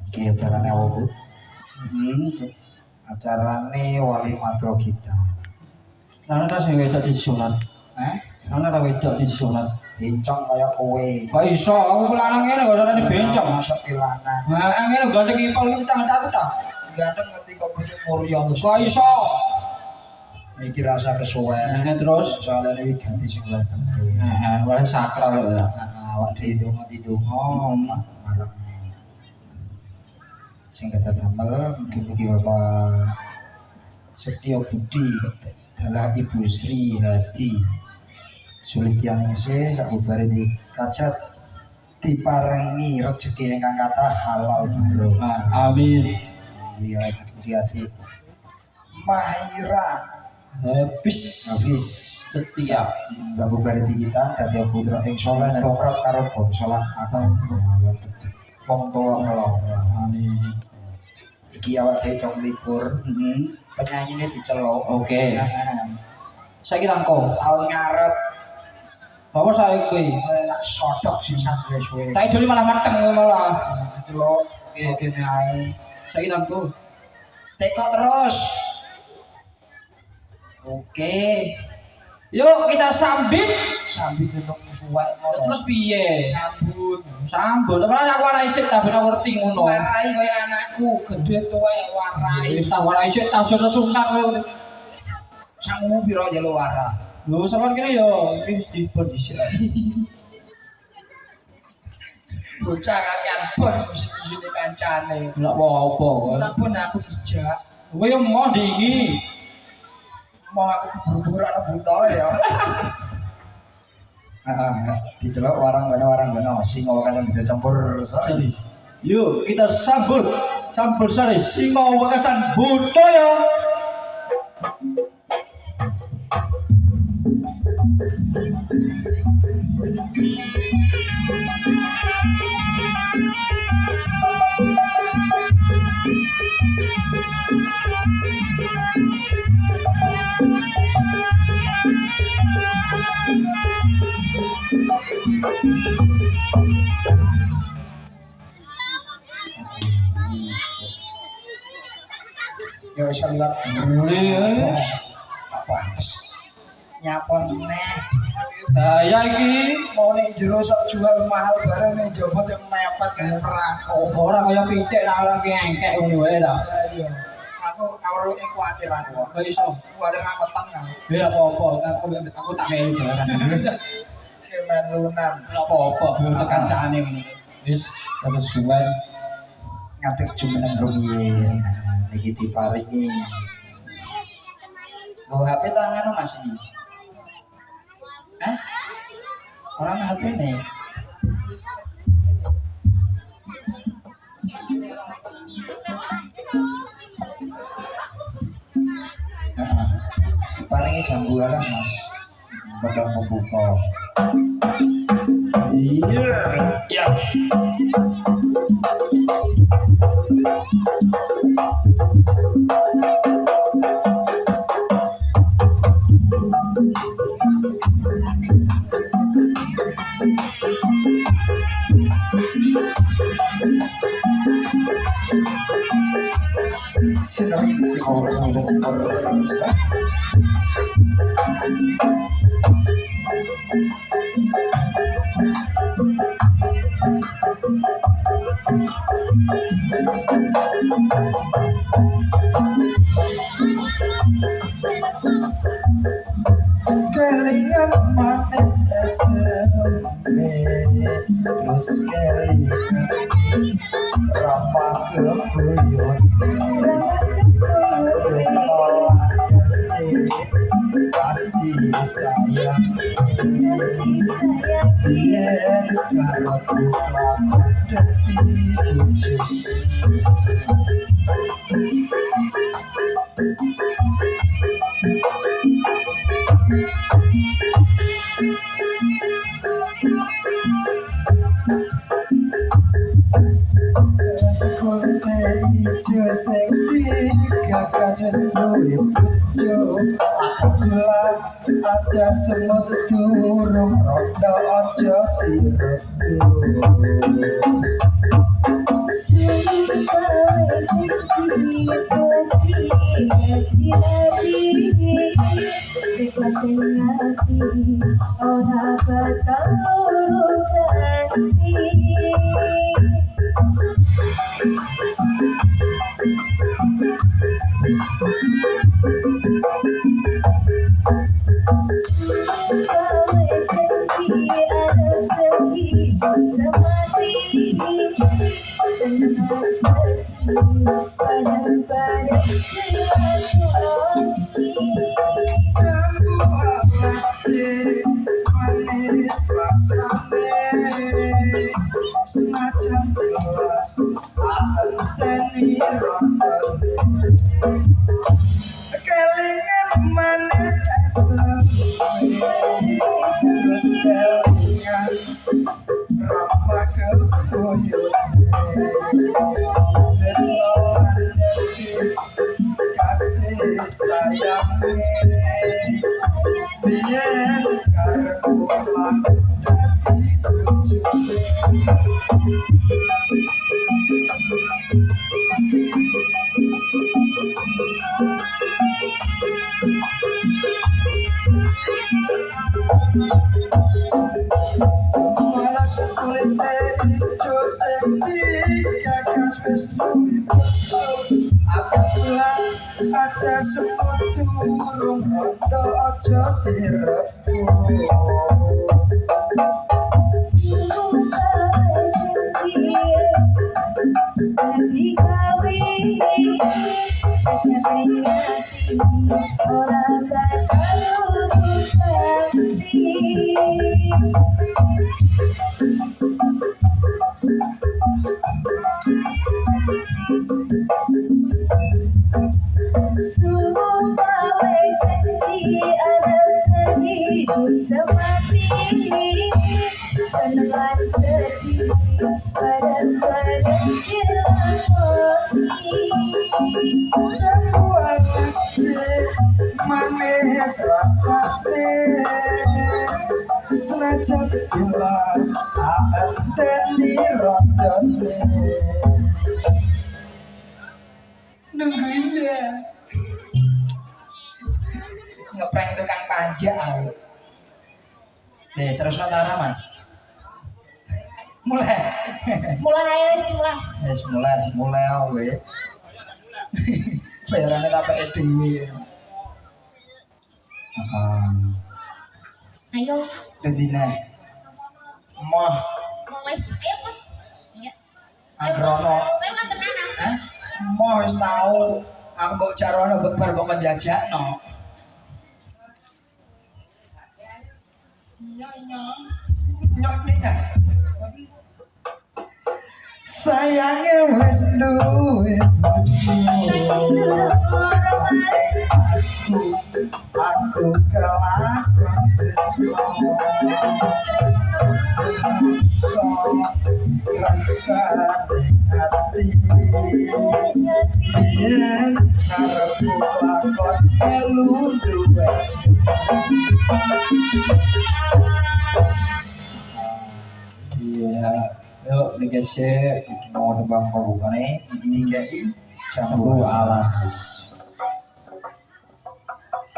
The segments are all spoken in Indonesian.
Iki acarane apa, Bu? Acarane Walimatul kita. Ana ta sing wedok disunat. Ana ta wedok disunat. Bencong kaya kowe. Kok iso aku lanang ngene kok ana bencong. Masuk ilanan. Nah, ngene gandeng ipal iki tangan aku ta. Ganteng ngerti kok bojo Murya terus. Kok iso? Iki rasa kesuwen. Nah, terus Soalnya ini ganti sing welcome. heeh, wah sakral ya. Awak dhewe ndonga malam. Sing kata damel mungkin Bapak Setio Budi adalah Ibu Sri Hadi Sulistianingsih sakubare dikacat diparingi rezeki ingkang kathah halal barokah. Amin. Iya, hati-hati. Mahira Habis setia setiap sakubare kita dadi putra ing saleh tumrap karo bangsa lan anak wong tuwa kala. Amin. Iki awak dhewe cong libur. Penyanyine diceluk. Oke. Saiki langkung. Tahun ngarep Bawa saya kuwi. lak sodok sisan suwe. Tak idoli malah mateng malah. Diceluk kene ae. Saiki langkung. Teko terus. Oke. Yuk kita sambit. Sambil ketemu suwek ngono. Terus piye? Sambut. Sambut. Ora aku ora isih ta ben ngerti ngono. Warai kaya anakku, gede tuwek warai. Wis ta ora isih ta aja sunat kowe. Sangmu piro jelo wara? Lho sampean kene yo wis dipun dhisik. Bocah kakean bon musim-musime kancane. Ora apa-apa. Ora pun aku dijak. Kowe yo mau dingi. Mau aku buru-buru ana buta ya. Diceluk warang kono singa kan campur sari. Yuk kita sambut campur sari singa wekasan budaya. Ya wis liwat. Pantes. Nyapon neh. Bahaya iki. Mau ning jero sok jual mahal bareng ning jowo teh mepet gawe perang. Ora kaya pitik ra ora engkek ngono wae ta. Iya. Aku awruke kuwatir aku. Kok iso? Kuwatir nang meteng kan. Ya apa-apa, aku tak melu jalan. Kemen lunan. Ora apa-apa, ben kancane ngono. Wis terus suwen Ngatur jumeneng rumiyin. Niki diparingi. Lo HP tangan Mas ini. Orang HP nih. Palingi jam 12 Mas. Bakal membuka. iya. Senang sih kalau kelingan manis eseme terus kelingan rapa kebuyut terus tolak kasih sayang biar karaku lakon dadi bujuk sekolah ijo sing digagas wis duwe bojo akula ada semut durung rondo aja Orang bertaruh hati. jambu pasti manis rasane senajan jelas anteni rondo kelingan manis esem terus kelingan rapa kebuyut terus nolan kasih sayang biar karepku lakon dadi bujuk malas kulite ijo sing digagas wis duwe bojo akula ada semut durung rondo aja direbut Orang bertaruh hati. Sumpah janji ada sehidup semati senang sedih pada dilakoni jambu pasti manis rasane senajan jelas anteni rondone nungguin ya ngeprank tukang panja nih terus notara mas mulai mulai mulai wis mulai awe bayarannya tak pakai dewi ayo Bedina mah mau wes ayo Put. Iya. agrono Kowe wonten ana? mah wis tau aku mbok carono bar mbok penjajakno iya nyok nih kan sayangnya wis duwe bojo aku kelakon tresno rasa hati yen karepku lakon melu duwe iya yuk dikasih mau tebang pembukane dikai jambu alas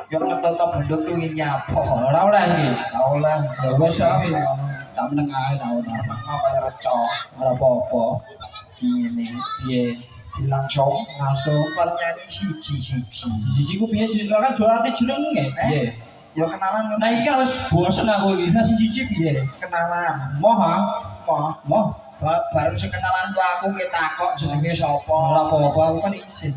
yang ngetop benduk tuh ingin nyapo Ora ora iki. Allah Ya wis tak meneng ae tau ta. apa ya recok Ora apa-apa. ini Piye? langsung Langsung nyanyi siji Jiji ku piye jeneng kan juara jenenge? Piye? Ya kenalan Nah iki kan wis bosen aku iki. Nah siji piye? kenalan. Moh ha? Moh. Moh. Baru sing kenalan ku aku ki takok jenenge sapa. Ora apa-apa aku kan izin.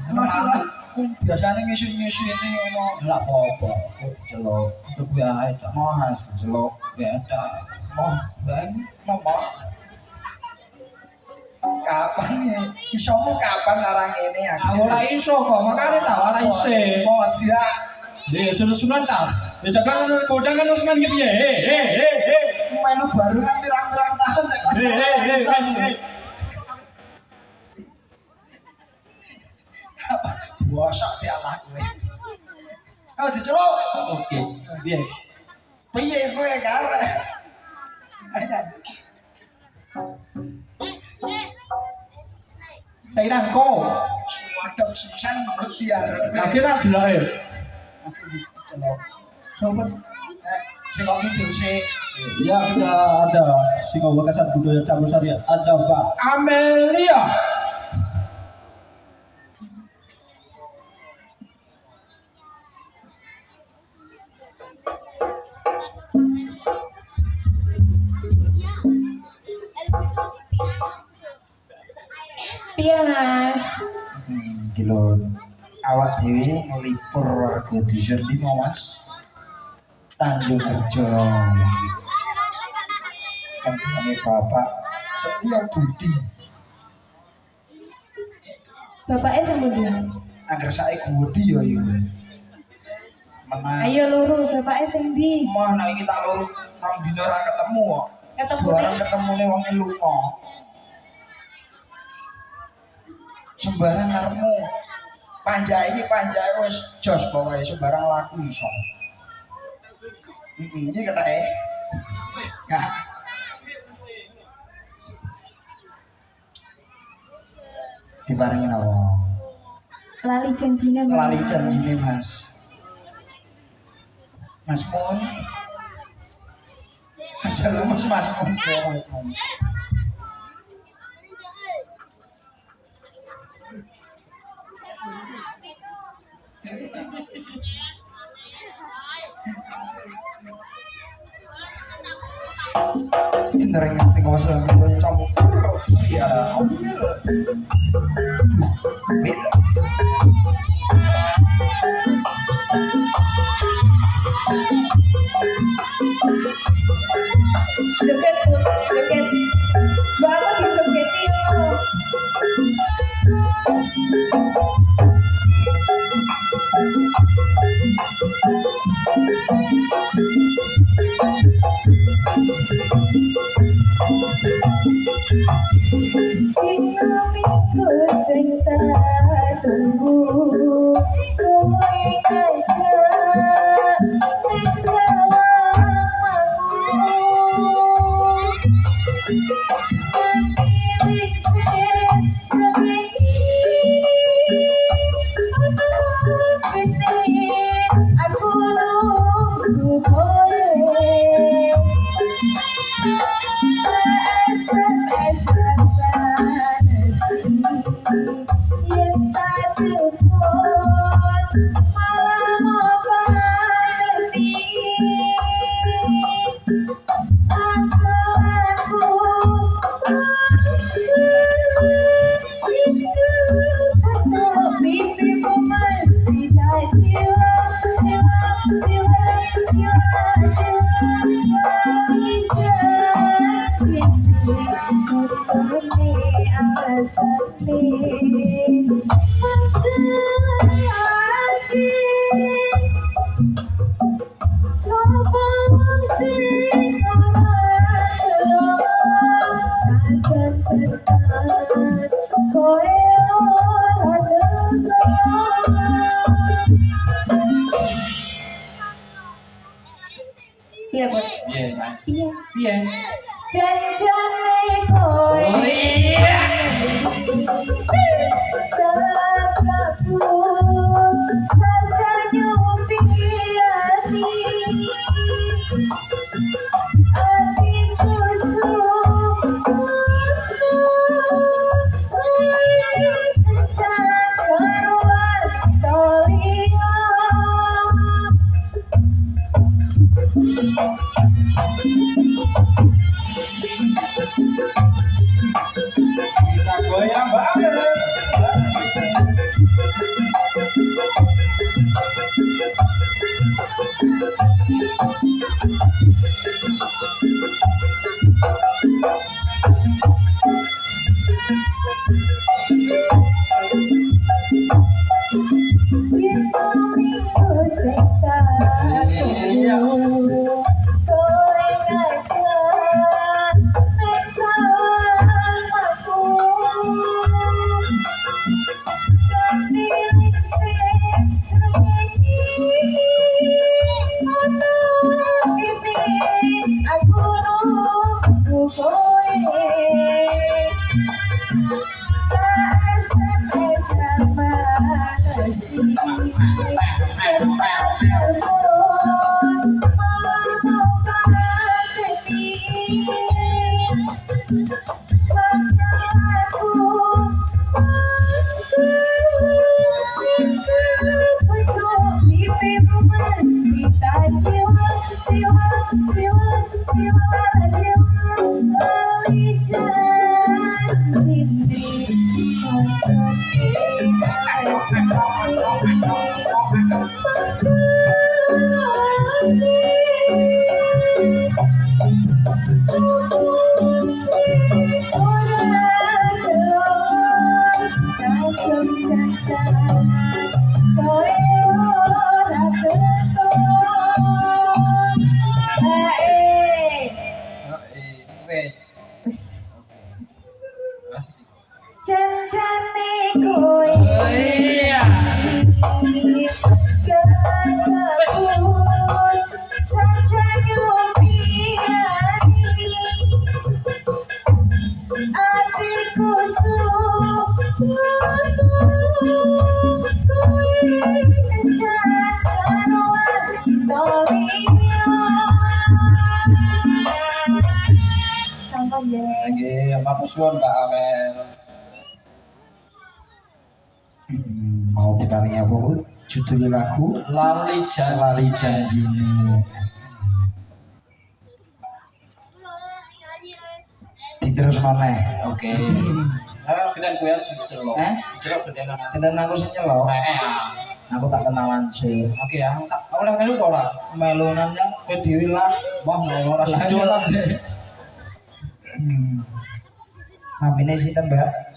Biasane ngisi-ngisi ini ngono. Ora apa-apa. Aku diceluk. Itu kuwi ae ta. Moh has diceluk. Beda. Moh, Bang. moh. Kapan ya? Isomu kapan larang ini ya? Aku ora iso kok, makane tak ora isih. Moh dia. Lha aja nesunan ta. Beda kan kodang kan nesunan ki piye? He. Melu baru kan pirang-pirang tahun nek. He. Bosok dialah kowe. Ayo diceluk. Oke. Piye? Piye kowe kare? Kairan ko. Suwadok sisan menurut dia. Akhirnya dilae. Aku diceluk. Sopo? Sing kok diuruse Ya kita ada Singo Wakasan Budaya Campur Sari, ada Mbak Amelia. Piye Mas? kilo awak dhewe ngelipur warga dusun di Mas. Tanjung Kerjo. Kan ini Bapak Setia Budi. Bapaknya sama dia. Agar saya Budi ya yo. Menang. Ayo loro, bapaknya sing ndi? Mana iki tak loro nang dina ora ketemu kok. Ketemu Barang nih. ketemune wong lunga. Sembarang ngarepmu. Panjai wis jos pokoke sembarang laku iso. Iki ketake. Ya. Dibarengin apa? Lali janjine Mas. Lali janjine Mas. Mas Mon. Aja lu Mas Mon. Sindereng sing ngoso campur ya. Bismillah. Joget. Bapak dijogeti yo. Dinamiku sing tak tunggu kowe ngajak ning aku nunggu kowe. Iya, Bos. Piye, Mas? Iya. Piye? Janjane kowe. Oh iya. Tetapku saja nyupi hati. Hatiku suci. Kencang karuan tolia. Kita goyang Mbak Amel. Yen minggu sektaku kowe ngajak nek aku ganti sing srengenge ono ini aku nunggu kowe SMS sama kasih Wes. Janjane kowe Iya. saja nyupiani hatiku sujono kowe kencan wanita sama ya. Oke, matur suwun Mbak Amel. Mau diparingi apa Bu? Judulnya lagu Lali Lali janji. Janjine. Diterus maneh. Oke. Lah kita kuwi harus selo. Jero bedena. Tenten aku sing nyelok. Aku tak kenalan sih. Oke ya, tak oleh melu kok ora. Melunan yang kowe dhewe lah. Wah, ora sujud lah. Namine sinten, Mbak?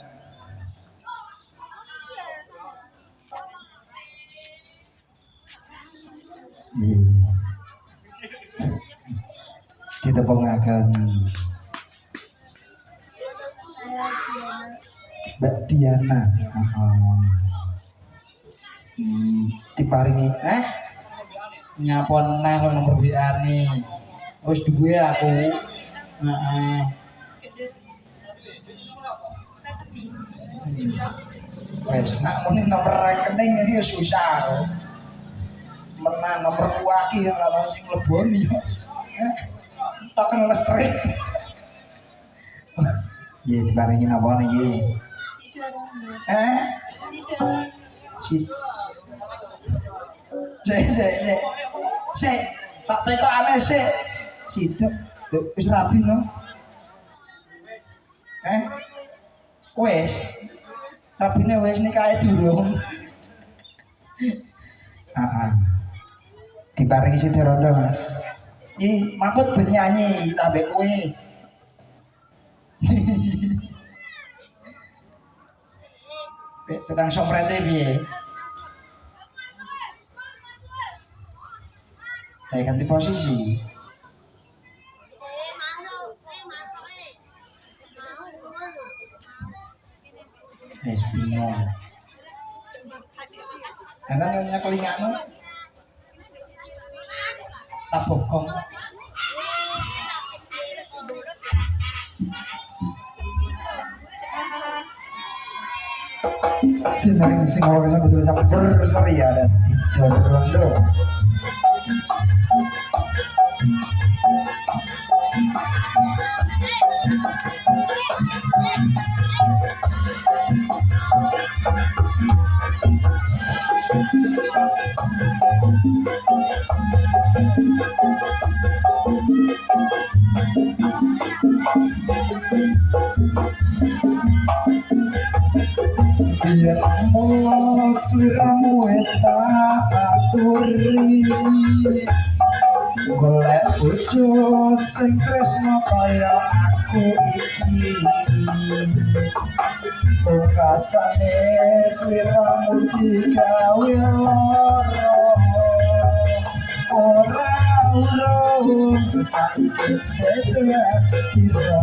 Kita pengakan Mbak Diana. Diparingi nyapon neh nomor WA-ne. Wis duwe aku. Heeh. Wes nak muni nomor rekening iki susah. Menan nomor kuaki yang kalau sing leboni yo. Tak kena listrik. Ya diparingi napa niki? Si. Sik. Tak tekokane sik. Situ. Wis rapi no. Wes. Rapine wes nikahe durung. Diparingi Sidarondo Mas. Ih, makut bernyanyi tambah kowe. Tukang somprete piye? Ganti posisi. Wes bingung. Karena nanya kelinganu. Tak bokong. Sinaring singawa sa betul sa berseri ada Sidarondo. Biar sliramu wis tak aturi golek bojo sing tresno kaya aku iki pungkasane sliramu digawe lara ora urung saiki beda kira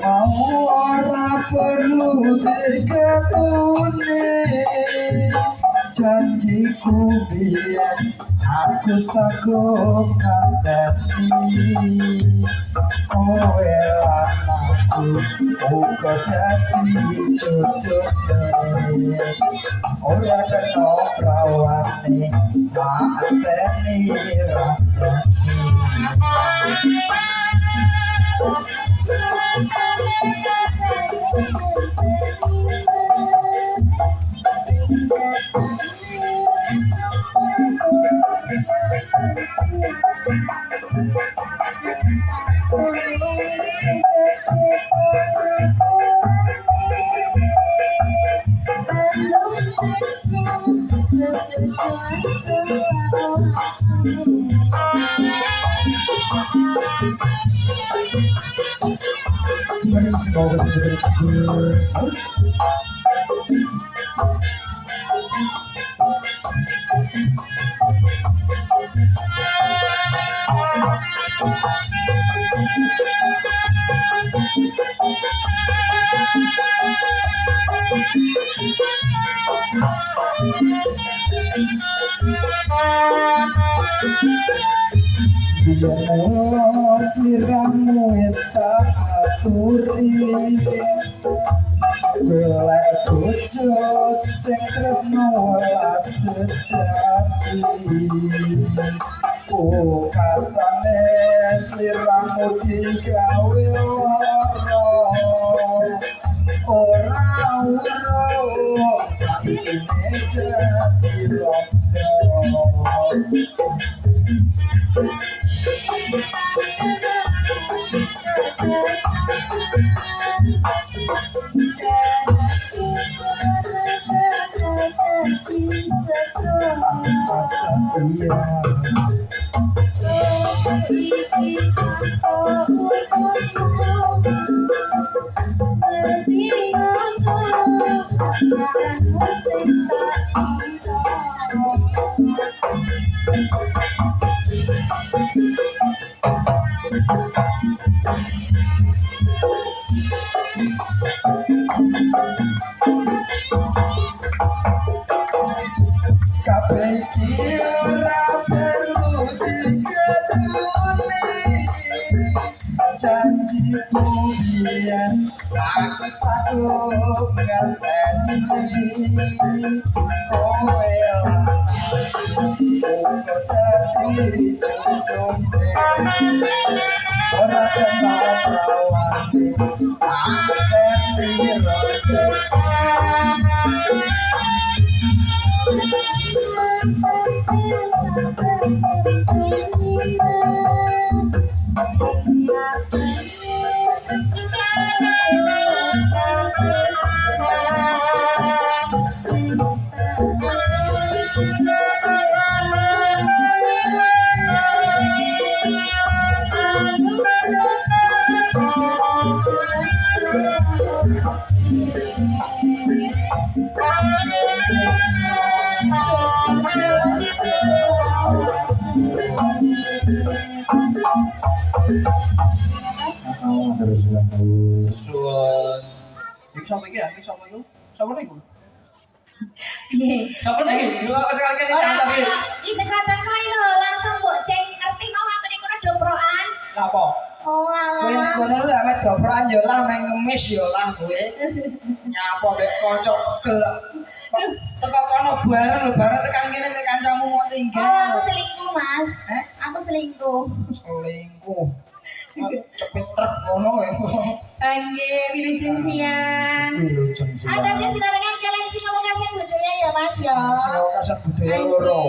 mau ora perlu diketune janjiku biyen aku sanggup ngandani kowe lan aku uga dadi jodohne ora kena prawane ateni semoga segera campur biar sliramu wis tak aturi golek bojo sing tresno welas sejati kasane sliramu digawe lara ora urung saiki dadi rondo Iya. Kabeh ora perlu diketuni janjiku biyen aku sanggup ngenteni kowe lan aku dadi jodohne ora kena prawane ateni rote Suwun. Iki sapa iki ya? Iki sapa iku? Sapa niku? Piye? Coba lagi, lu apa sekali Ora jangan sampai. ana. Iki teka-teka lho langsung mbok cek ngerti no apa niku dobrokan. Apa? Oh Kowe nek alah. kono lu ame dobrokan yo lah meng ngemis yo lah kowe. Nyapa mbek kanca pegel. Teko kono bareng tekan kene nek kancamu mau Oh, tinggal. aku selingkuh, Mas. Eh? Aku selingkuh. Selingkuh. Cepet truk ngono ya. Angge, wilujeng siang. Wilujeng siang. Atasnya sinarengan kalian sing ngomong kasar budaya ya, Mas ya. Sing kasar budaya loro.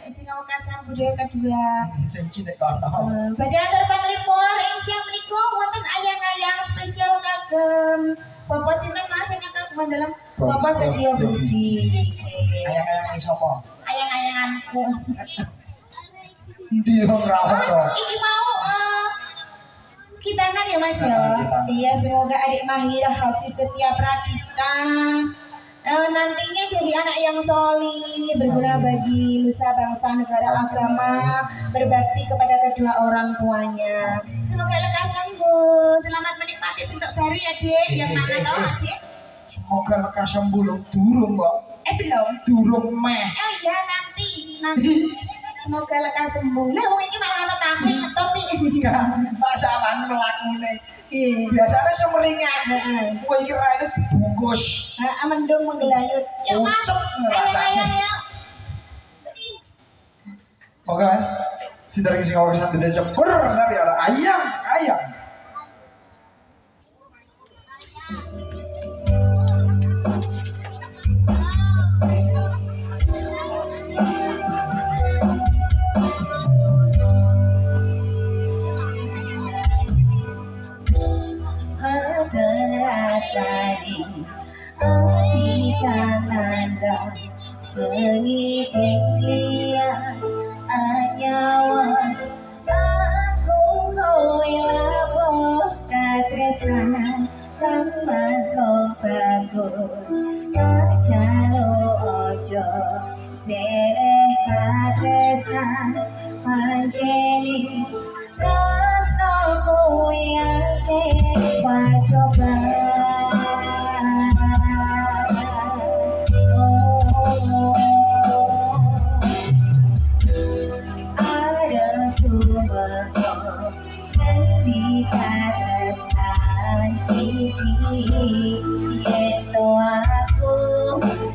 Sing ngomong kasar budaya kedua. Sing cilik kono. Badhe atur panglipur ing siang menika wonten ayang-ayang spesial kagem Bapak sinten Mas sing kagem dalam Bapak Setia Budi. Ayang-ayang sapa? Ayang-ayanganku. Ndi ora ono. Iki mau kitanan ya Mas ya. Iya semoga adik Mahira Hafiz Setia Pradita nantinya jadi anak yang solih, berguna bagi nusa bangsa negara agama, berbakti kepada kedua orang tuanya. Semoga lekas sembuh, selamat menikmati bentuk baru ya Dek. Yang mana tahu Adik? Semoga lekas sembuh lho durung kok. Belum. Durung meh. Oh iya nanti. Semoga lekas sembuh. Lah wong iki malah ana tamu ngetot iki. Tak saman mlakune. Biasanya semeringan. Kowe iki raine dibungkus. Mendung menggelayut. Yuk Mas. Ucep Ayo ngrasane. ayo ayo. Oke Mas. Sinten sing ngawur sampe cepur sari ada ayam. Terasa di api kananda seni kelia anyawa aku koilapo katresnan kang masuk bagus kacalo ojo sereh katresnan panjeni rasno kuwi ate coba ada tua di atas hati yaitu aku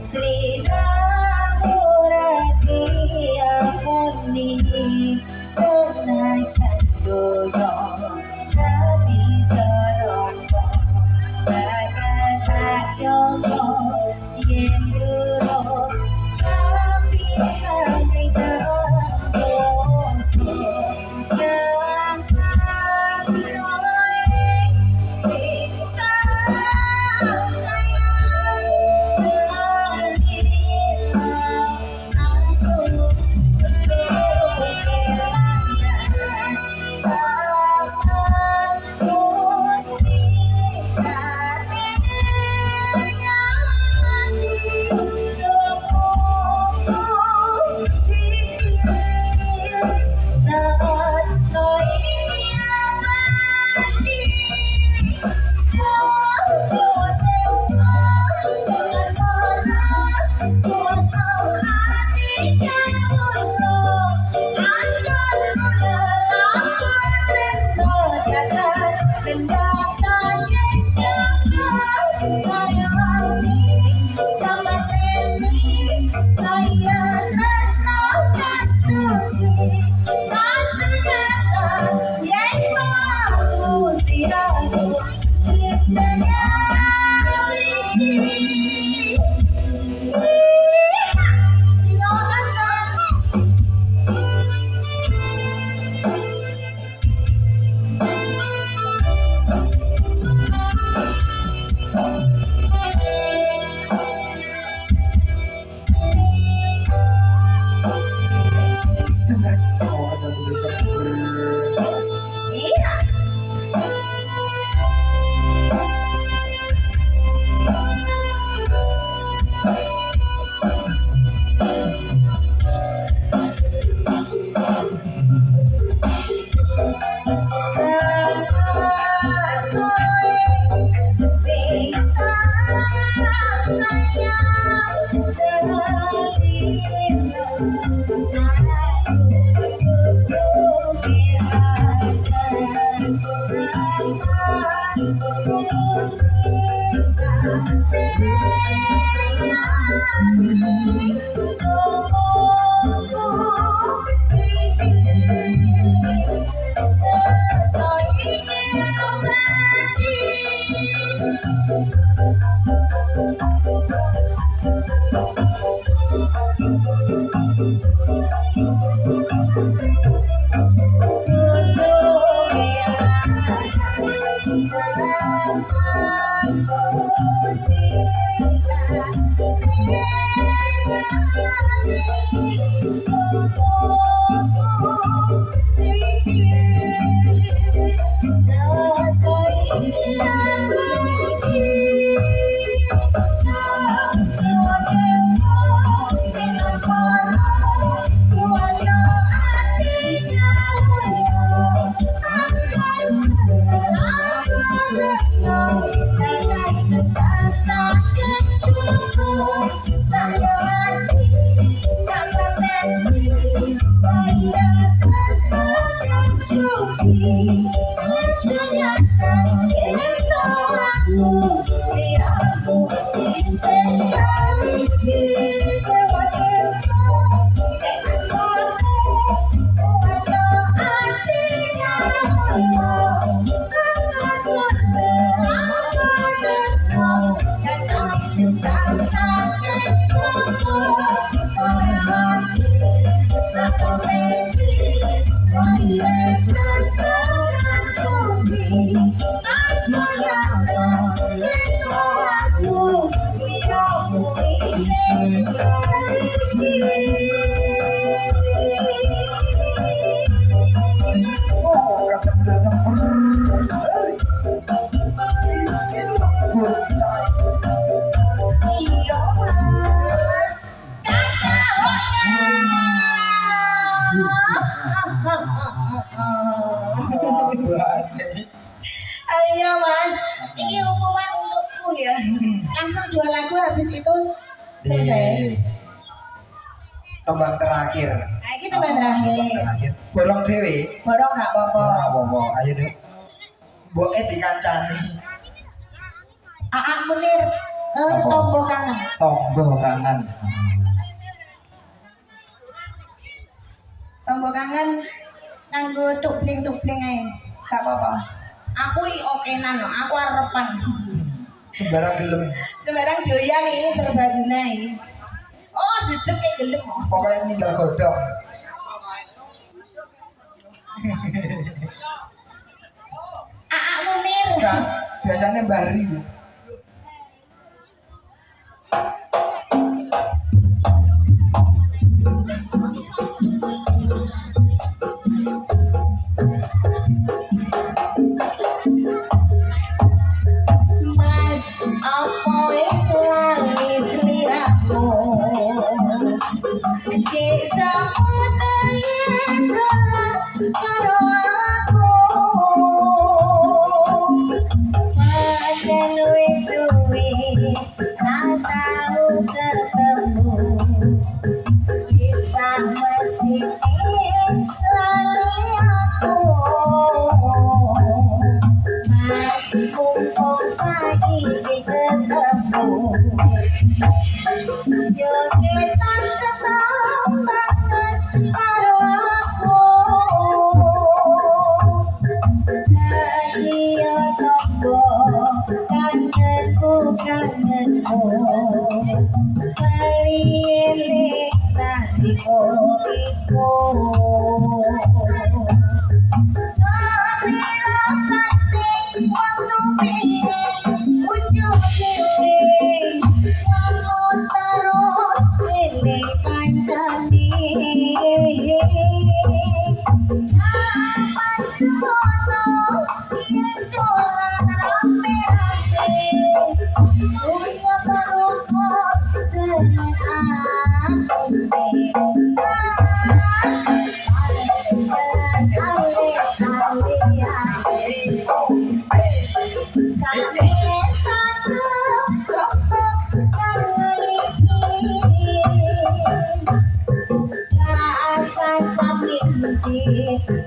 Sri Ramurati Apuni senajan doyo tapi sorongko bakal tak joko yen duro tapi sampai terose yang anoe cinta sayang aku Oh, kesempatan berseri. Ini lembut coy. Iya mas, Caca Ayo mas, ini hukuman untukku ya. Langsung 2 lagu habis itu selesai. Tembang terakhir. Nah, ini tempat terakhir. Borong dewe. Borong gak apa-apa. Apa-apa. Ayo deh. Boke dikancani. Aa Munir, tombol kangen. Tombol kangen. Tombol kangen nganggo tupling-tupling ae. Gak apa-apa. Aku okenan no, aku arepan. Sembarang gelem. Sembarang doyan ini serbaguna ini. Oh, dedek kayak gelem. Pokoknya ninggal godok. Aa Munir. Kan biasanya bari. Mas, apa wis lali sliramu? Cek samono yen dolan karo aku. Pancen wis suwe ra tau ketemu. Bisa mesti lali aku. Mas, mumpung saiki ketemu. Jogetan ketambangan karo aku. Ayo tombo kangenku kangenku. Kalilik nalika iku. Sabira sate waktu biyen ujung dewe. Kamu terus pilih kancani. Zaman semono yen dolan rame-rame. Punya perukut seneng ati.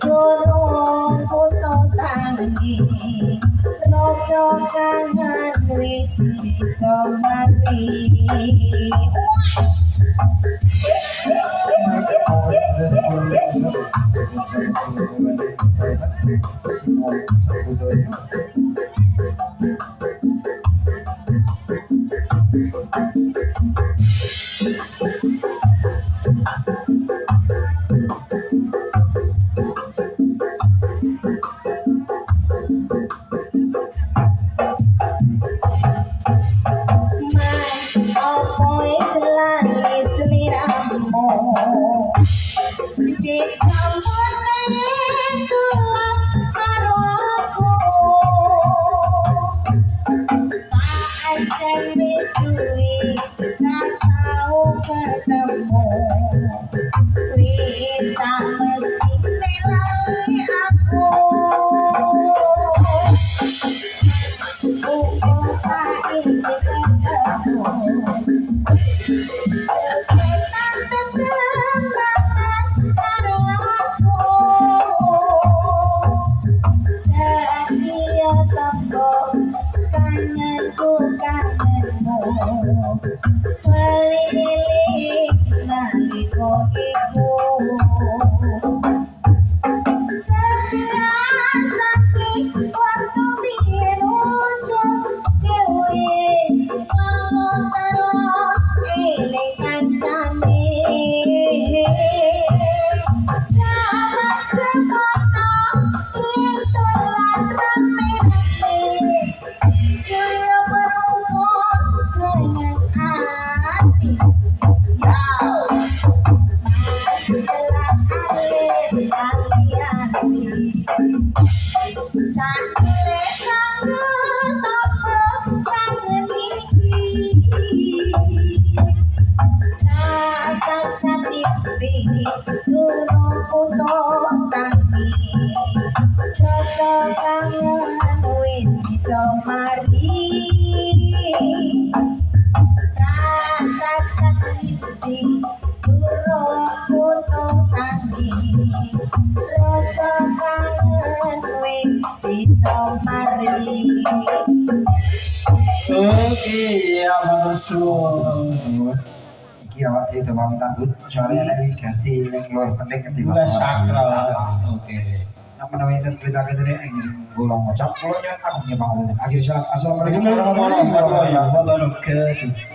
Turun putus tangi, rasa kangen wis bisa mati. Mas, apa wis lali sliramu? Cek sampun yen dolan karo aku. Pancen wis suwe ra tau ketemu. Wis mesti lali aku. Mumpung saiki ketemu. Jogetan ketambangan karo aku. Dadi yo tombo kangenku kangenmu. Wali-wali nalika iku Sekirasane waktu biyen ujung dewe Kamu terus eling kancane Jangan sekono yen dolan rame-rame Jaya berumur sayang hati Yo setelah alir kalian Sakile kangen apa kangen iki Rasa sakit turun putus tangi Rasa kangen wis iso mari Rasa sakit turun putus tangi Rasa kangen wis iso mari Oke, ya maksud. Iki awak dhewe demam tambut soalnya nek ganti ning luwih penting ketimbang Udah sakral. Oke. Nak menawi enten berita ketene bolong ngocap kalau nyon aku nggih pangapunten. Akhir salam. Assalamualaikum Assalamualaikum warahmatullahi wabarakatuh.